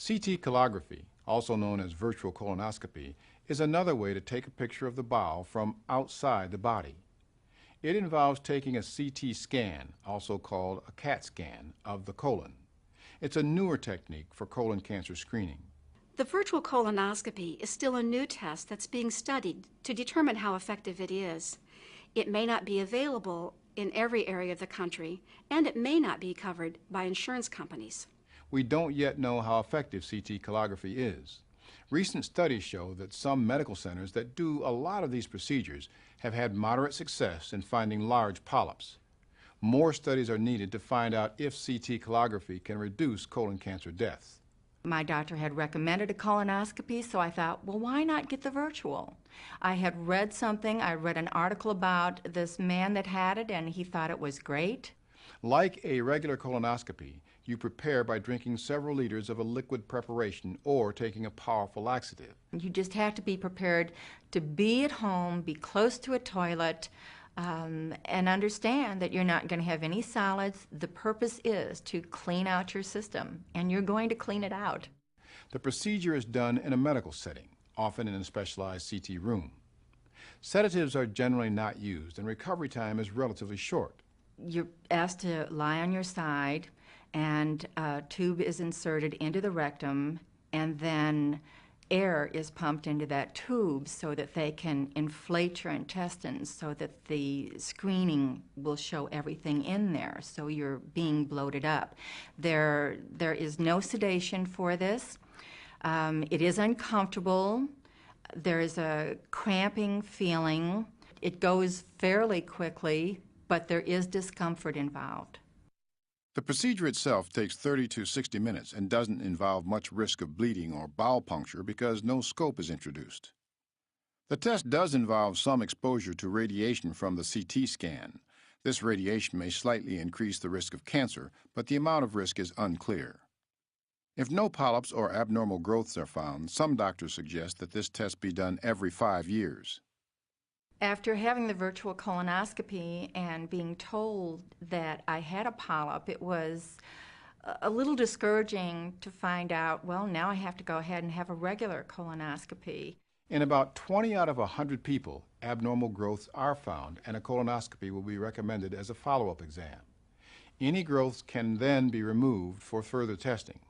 CT colography, also known as virtual colonoscopy, is another way to take a picture of the bowel from outside the body. It involves taking a CT scan, also called a CAT scan, of the colon. It's a newer technique for colon cancer screening. The virtual colonoscopy is still a new test that's being studied to determine how effective it is. It may not be available in every area of the country, and it may not be covered by insurance companies. We don't yet know how effective CT colography is. Recent studies show that some medical centers that do a lot of these procedures have had moderate success in finding large polyps. More studies are needed to find out if CT colography can reduce colon cancer deaths. My doctor had recommended a colonoscopy, so I thought, well, why not get the virtual? I had read something, I read an article about this man that had it, and he thought it was great. Like a regular colonoscopy, you prepare by drinking several liters of a liquid preparation or taking a powerful laxative. You just have to be prepared to be at home, be close to a toilet, and understand that you're not going to have any solids. The purpose is to clean out your system, and you're going to clean it out. The procedure is done in a medical setting, often in a specialized CT room. Sedatives are generally not used, and recovery time is relatively short. You're asked to lie on your side, and a tube is inserted into the rectum, and then air is pumped into that tube so that they can inflate your intestines so that the screening will show everything in there, so you're being bloated up. There is no sedation for this. It is uncomfortable. There is a cramping feeling. It goes fairly quickly, but there is discomfort involved. The procedure itself takes 30 to 60 minutes and doesn't involve much risk of bleeding or bowel puncture because no scope is introduced. The test does involve some exposure to radiation from the CT scan. This radiation may slightly increase the risk of cancer, but the amount of risk is unclear. If no polyps or abnormal growths are found, some doctors suggest that this test be done every 5 years. After having the virtual colonoscopy and being told that I had a polyp, it was a little discouraging to find out, well, now I have to go ahead and have a regular colonoscopy. In about 20 out of 100 people, abnormal growths are found, and a colonoscopy will be recommended as a follow-up exam. Any growths can then be removed for further testing.